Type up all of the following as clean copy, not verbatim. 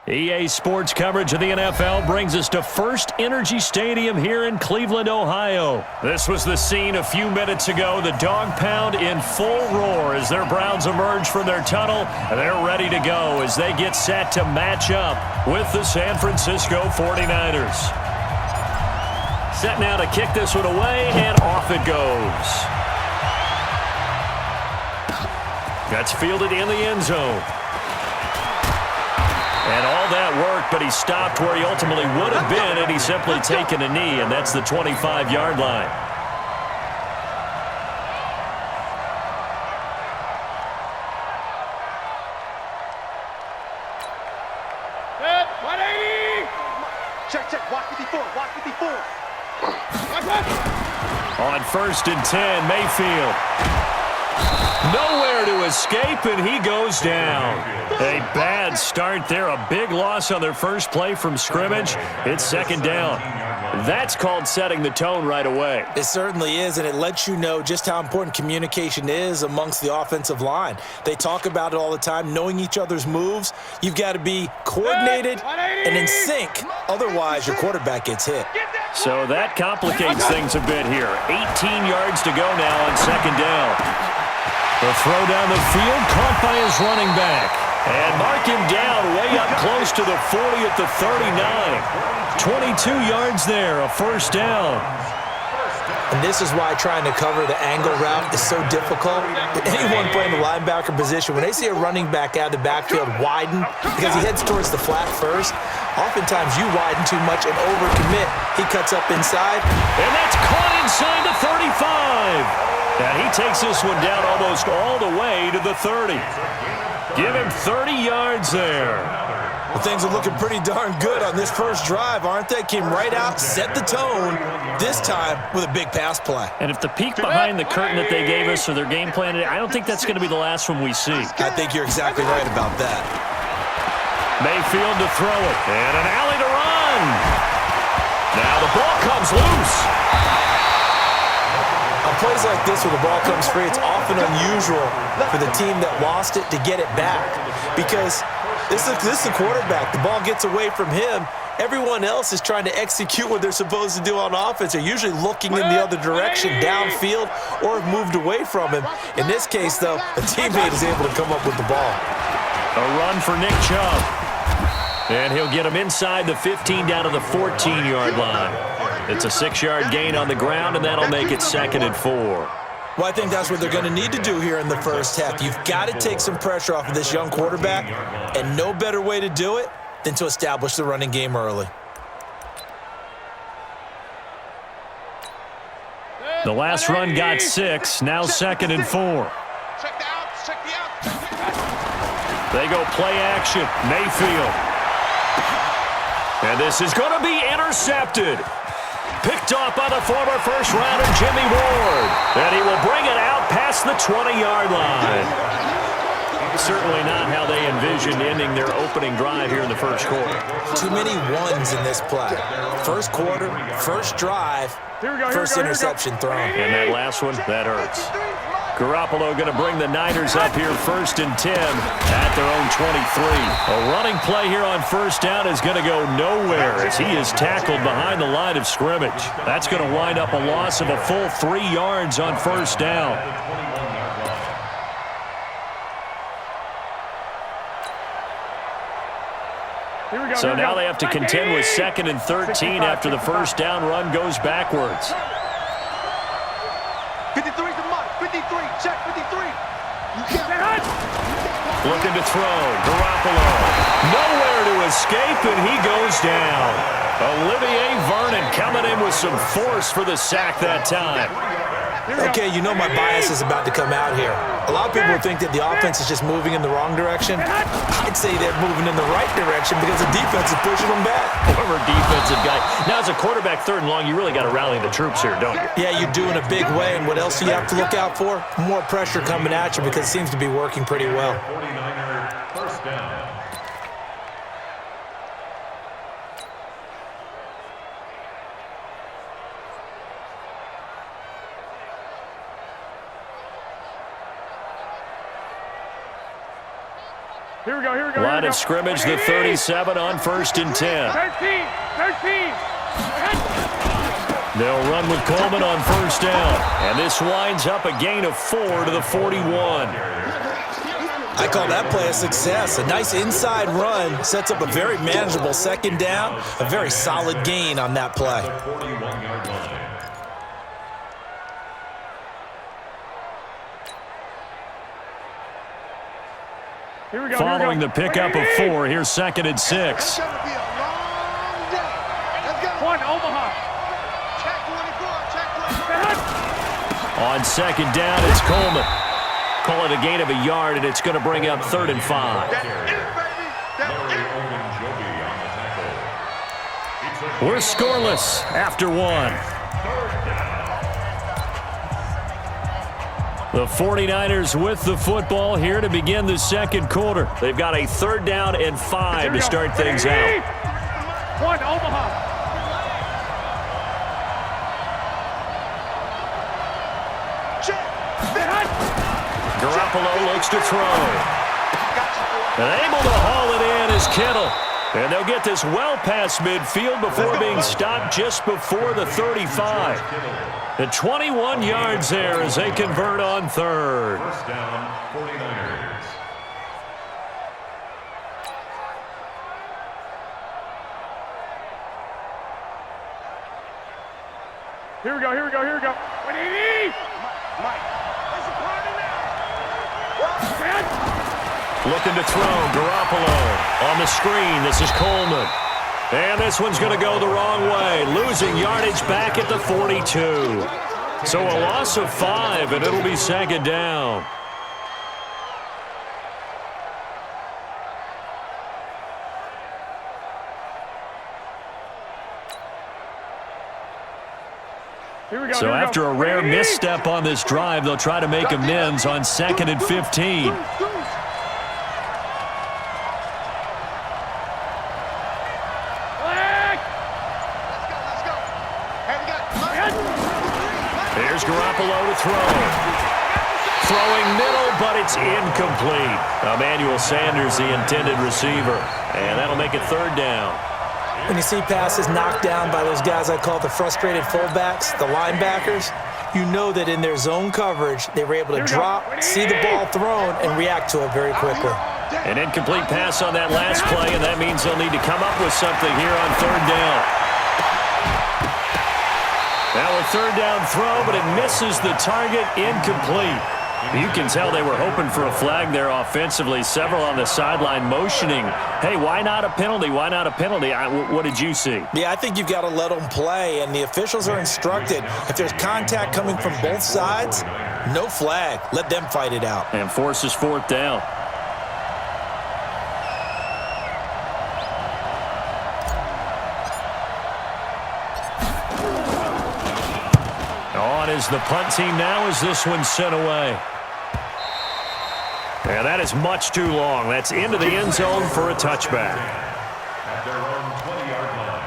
EA Sports coverage of the NFL brings us to First Energy Stadium here in Cleveland, Ohio. This was the scene a few minutes ago. The dog pound in full roar as their Browns emerge from their tunnel. And they're ready to go as they get set to match up with the San Francisco 49ers. Set now to kick this one away, and off it goes. That's fielded in the end zone. And all that work, but he stopped where he ultimately would have been had he simply taken a knee, and that's the 25-yard line. Good, 180! Check, watch 54, watch 54. On 1st and 10, Mayfield. Nowhere to escape, and he goes down. A bad start there. A big loss on their first play from scrimmage. It's second down. That's called setting the tone right away. It certainly is, and it lets you know just how important communication is amongst the offensive line. They talk about it all the time, knowing each other's moves. You've got to be coordinated and in sync. Otherwise, your quarterback gets hit. So that complicates things a bit here. 18 yards to go now on second down. The throw down the field, caught by his running back. And mark him down way up close to the 40 at the 39. 22 yards there, a first down. And this is why trying to cover the angle route is so difficult. Anyone playing the linebacker position, when they see a running back out of the backfield widen, because he heads towards the flat first, oftentimes you widen too much and overcommit. He cuts up inside. And that's caught inside the 35. And he takes this one down almost all the way to the 30. Give him 30 yards there. Well, things are looking pretty darn good on this first drive, aren't they? Came right out, set the tone, this time with a big pass play. And if the peek behind the curtain that they gave us or their game plan, I don't think that's going to be the last one we see. I think you're exactly right about that. Mayfield to throw it, and an alley to run. Now the ball comes loose. On plays like this where the ball comes free, it's often unusual for the team that lost it to get it back because this is the quarterback. The ball gets away from him. Everyone else is trying to execute what they're supposed to do on offense. They're usually looking in the other direction, downfield, or have moved away from him. In this case, though, a teammate is able to come up with the ball. A run for Nick Chubb. And he'll get him inside the 15 down to the 14-yard line. It's a 6-yard gain on the ground, and that'll make it 2nd and 4. Well, I think that's what they're going to need to do here in the first half. You've got to take some pressure off of this young quarterback, and no better way to do it than to establish the running game early. The last run got 6, now 2nd and 4. They go play action, Mayfield. And this is going to be intercepted. Picked off by the former first-rounder Jimmy Ward. And he will bring it out past the 20-yard line. Certainly not how they envisioned ending their opening drive here in the first quarter. Too many ones in this play. First quarter, first drive, first interception thrown. And that last one, that hurts. Garoppolo going to bring the Niners up here 1st and 10 at their own 23. A running play here on first down is going to go nowhere as he is tackled behind the line of scrimmage. That's going to wind up a loss of a full 3 yards on first down. So now they have to contend with 2nd and 13 after the first down run goes backwards. 53 is the mark. 53. Check 53. Looking to throw. Garoppolo. Nowhere to escape, and he goes down. Olivier Vernon coming in with some force for the sack that time. Okay, you know my bias is about to come out here. A lot of people think that the offense is just moving in the wrong direction. I'd say they're moving in the right direction because the defense is pushing them back. Former defensive guy. Now, as a quarterback 3rd and long, you really got to rally the troops here, don't you? Yeah, you do in a big way. And what else do you have to look out for? More pressure coming at you because it seems to be working pretty well. First down. Here we go, here we go. Line of scrimmage, the 37 on 1st and 10. 13. They'll run with Coleman on 1st down. And this winds up a gain of 4 to the 41. I call that play a success. A nice inside run sets up a very manageable 2nd down. A very solid gain on that play. Here we go. Following the pickup of 4, here's 2nd and 6. One, Omaha. On 2nd down, it's Coleman. Call it a gain of a yard, and it's going to bring up 3rd and 5. We're scoreless after 1. The 49ers with the football here to begin the 2nd quarter. They've got a 3rd down and 5 to start things out. One, Omaha. Garoppolo looks to throw. And able to haul it in is Kittle. And they'll get this well past midfield before being stopped just before the 35. The 21 yards there as they convert on 3rd. First down, 49ers. Here we go. 180. Mike. Looking to throw, Garoppolo on the screen. This is Coleman. And this one's going to go the wrong way, losing yardage back at the 42. So a loss of 5, and it'll be 2nd down. So after a rare misstep on this drive, they'll try to make amends on 2nd and 15. Here's Garoppolo to throw. Throwing middle, but it's incomplete. Emmanuel Sanders, the intended receiver. And that'll make it 3rd down. When you see passes knocked down by those guys I call the frustrated fullbacks, the linebackers, you know that in their zone coverage, they were able to drop, see the ball thrown, and react to it very quickly. An incomplete pass on that last play, and that means they'll need to come up with something here on 3rd down. Now a 3rd down throw, but it misses the target, incomplete. You can tell they were hoping for a flag there offensively. Several on the sideline motioning, hey, why not a penalty? Why not a penalty? What did you see? Yeah, I think you've got to let them play, and the officials are instructed. If there's contact coming from both sides, no flag. Let them fight it out. And forces 4th down. On is the punt team now as this one's sent away. And that is much too long. That's into the end zone for a touchback. At their own 20-yard line.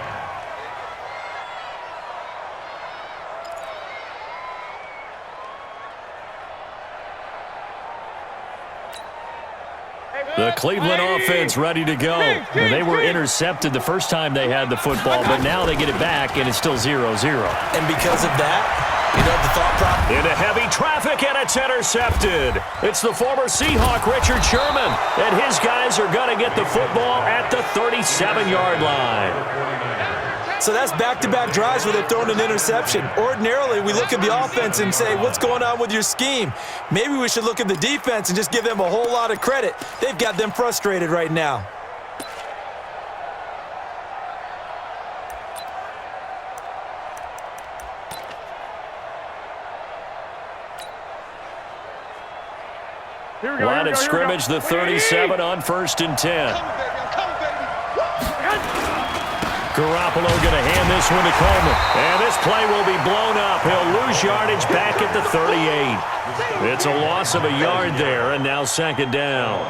The Cleveland offense ready to go. And they were intercepted the first time they had the football, but now they get it back, and it's still 0-0. And because of that, you know the thought process. Into heavy traffic, and it's intercepted. It's the former Seahawk, Richard Sherman, and his guys are going to get the football at the 37-yard line. So that's back-to-back drives where they've thrown an interception. Ordinarily, we look at the offense and say, what's going on with your scheme? Maybe we should look at the defense and just give them a whole lot of credit. They've got them frustrated right now. Line of scrimmage, the 37 on 1st and 10. Garoppolo going to hand this one to Coleman. And this play will be blown up. He'll lose yardage back at the 38. It's a loss of a yard there, and now 2nd down.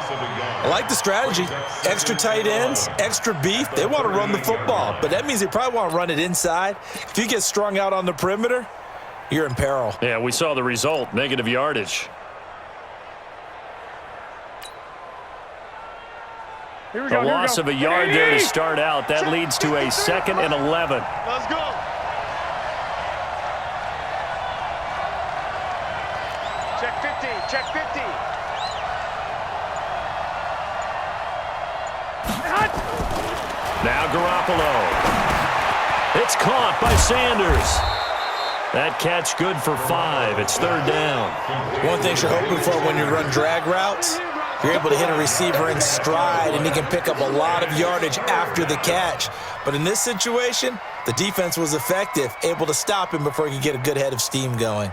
I like the strategy. Extra tight ends, extra beef. They want to run the football, but that means they probably want to run it inside. If you get strung out on the perimeter, you're in peril. Yeah, we saw the result, negative yardage. The loss of a yard there to start out. That leads to a 2nd and 11. Let's go. Check 50. Check 50. Now Garoppolo. It's caught by Sanders. That catch good for 5. It's 3rd down. One thing you're hoping for when you run drag routes, you're able to hit a receiver in stride, and he can pick up a lot of yardage after the catch. But in this situation, the defense was effective, able to stop him before he could get a good head of steam going.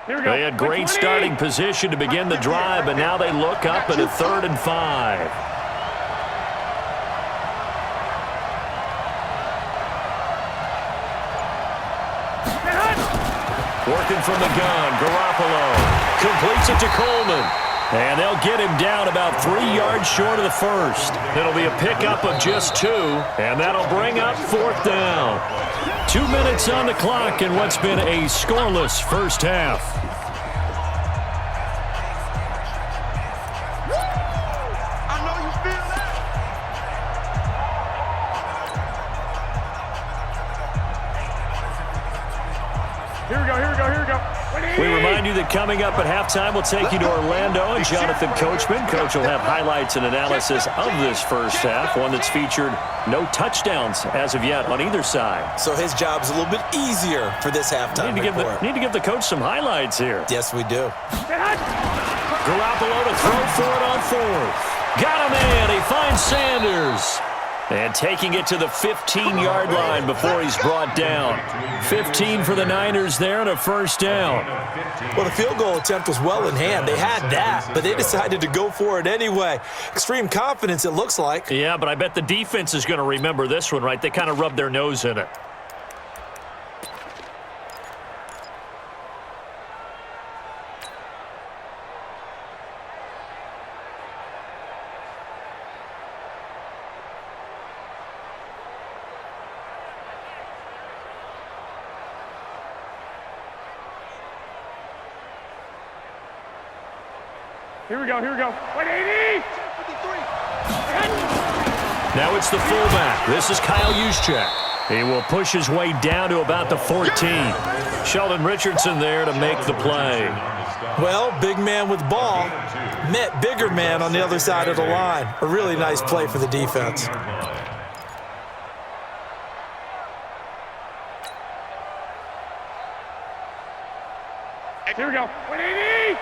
They had great starting position to begin the drive, but now they look up at a 3rd and 5. Working from the gun, Garoppolo completes it to Coleman. And they'll get him down about 3 yards short of the first. It'll be a pickup of just 2, and that'll bring up 4th down. 2 minutes on the clock in what's been a scoreless first half. We remind you that coming up at halftime, we'll take you to Orlando and Jonathan Coachman. Coach will have highlights and analysis of this first half, one that's featured no touchdowns as of yet on either side. So his job's a little bit easier for this halftime report. Need to give the coach some highlights here. Yes, we do. Garoppolo to throw for it on 4th. Got him in. He finds Sanders. And taking it to the 15-yard line before he's brought down. 15 for the Niners there and a 1st down. Well, the field goal attempt was well in hand. They had that, but they decided to go for it anyway. Extreme confidence, it looks like. Yeah, but I bet the defense is going to remember this one, right? They kind of rubbed their nose in it. Here we go. 180! Now it's the fullback. This is Kyle Juszczyk. He will push his way down to about the 14. Sheldon Richardson there to make the play. Well, big man with ball met bigger man on the other side of the line. A really nice play for the defense. Here we go. 180!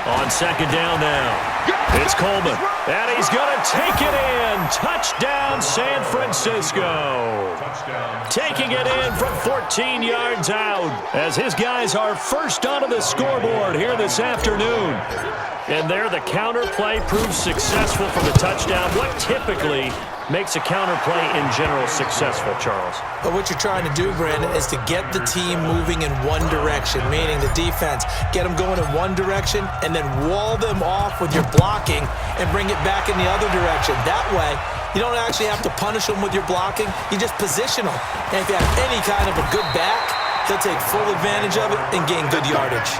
On 2nd down now. It's Coleman. And he's going to take it in. Touchdown, San Francisco. Taking it in from 14 yards out as his guys are first onto the scoreboard here this afternoon. And there the counter play proves successful for the touchdown. What typically makes a counter play in general successful, Charles? But what you're trying to do, Brandon, is to get the team moving in one direction, meaning the defense. Get them going in one direction and then wall them off with your blocking and bring it back in the other direction. That way, you don't actually have to punish them with your blocking. You just position them. And if you have any kind of a good back, they'll take full advantage of it and gain good yardage.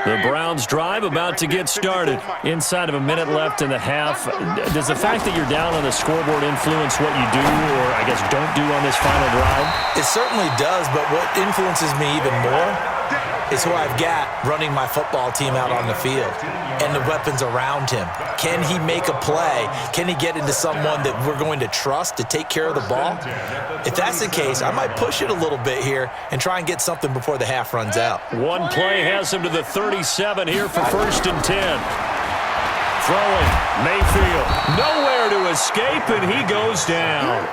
The Browns drive about to get started. Inside of a minute left in the half. Does the fact that you're down on the scoreboard influence what you do or, I guess, don't do on this final drive? It certainly does, but what influences me even more is who I've got running my football team out on the field and the weapons around him. Can he make a play? Can he get into someone that we're going to trust to take care of the ball? If that's the case, I might push it a little bit here and try and get something before the half runs out. One play has him to the 37 here for 1st and 10. Throwing, Mayfield, nowhere to escape, and he goes down.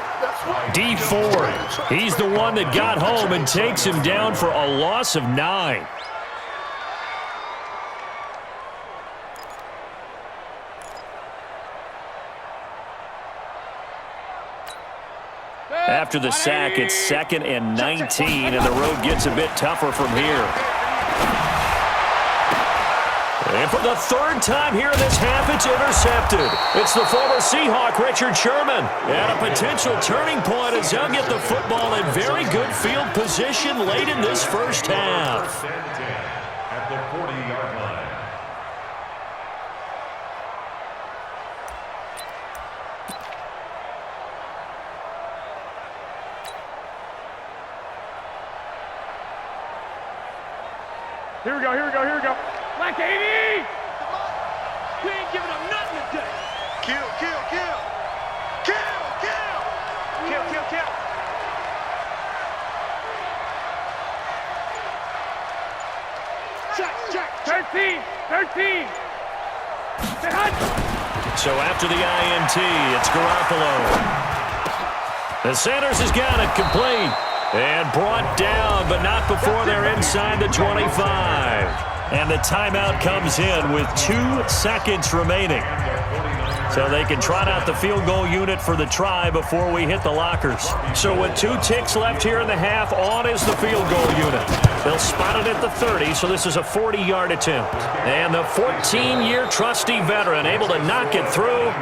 D Ford, he's the one that got home and takes him down for a loss of 9. After the sack, it's 2nd and 19, and the road gets a bit tougher from here. And for the 3rd time here in this half, it's intercepted. It's the former Seahawk, Richard Sherman. And a potential turning point as they'll get the football in very good field position late in this first half. At the 40-yard line. Here we go, here we go, here we go. Black 80! We ain't giving up nothing today. Kill, kill, kill. Kill, kill. Kill, kill, kill. Check, check. 13, 13. Say hunt. So after the INT, it's Garoppolo. The Sanders has got it complete. And brought down, but not before they're inside the 25. And the timeout comes in with 2 seconds remaining. So they can trot out the field goal unit for the try before we hit the lockers. So with 2 ticks left here in the half, on is the field goal unit. They'll spot it at the 30, so this is a 40-yard attempt. And the 14-year trusty veteran able to knock it through.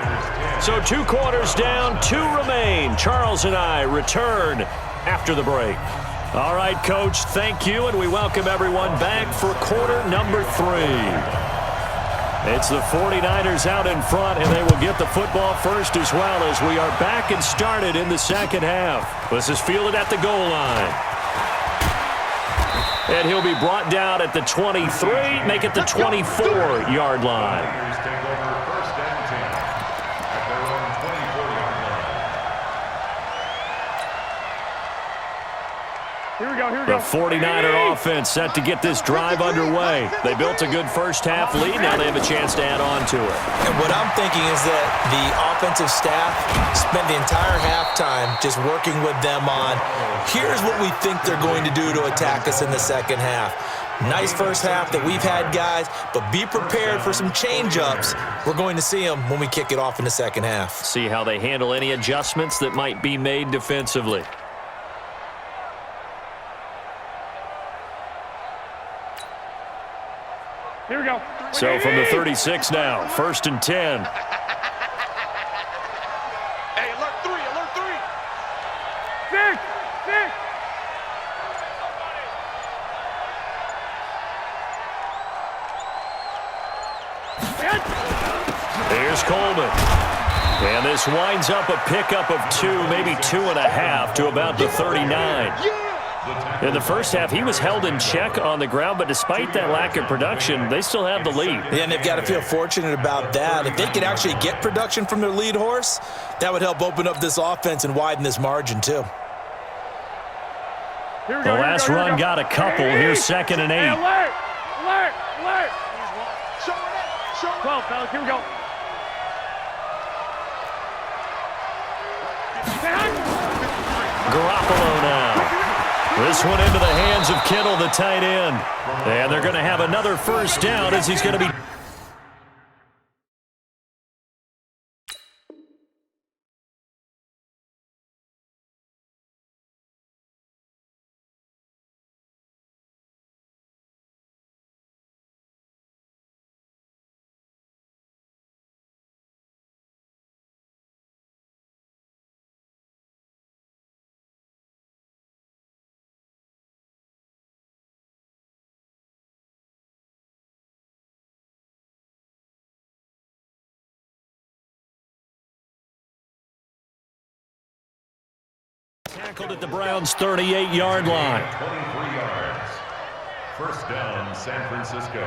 So 2 quarters down, 2 remain. Charles and I return after the break. All right, Coach, thank you, and we welcome everyone back for quarter number 3. It's the 49ers out in front, and they will get the football first as well as we are back and started in the second half. This is fielded at the goal line. And he'll be brought down at the 23, make it the 24-yard line. Here we go, here we The go. 49er offense set to get this drive underway. They built a good first-half lead. Now they have a chance to add on to it. And what I'm thinking is that the offensive staff spent the entire halftime just working with them on, here's what we think they're going to do to attack us in the second half. Nice first half that we've had, guys, but be prepared for some change-ups. We're going to see them when we kick it off in the second half. See how they handle any adjustments that might be made defensively. Here we go. So from the 36 now, 1st and 10. Hey, alert 3, alert 3. 6, 6. Here's Coleman. And this winds up a pickup of 2, maybe 2.5 to about the 39. In the first half, he was held in check on the ground, but despite that lack of production, they still have the lead. Yeah, and they've got to feel fortunate about that. If they could actually get production from their lead horse, that would help open up this offense and widen this margin, too. Here we The go, last here we go, here we run go. got a couple. Here's 2nd and 8. Hey, alert, alert, alert. Show it, show it. 12, fellas, here we go. Say hunt. Garoppolo now. This one into the hands of Kittle, the tight end. And they're going to have another first down as he's going to be... Tackled at the Browns' 38-yard line. 23 yards. First down, San Francisco.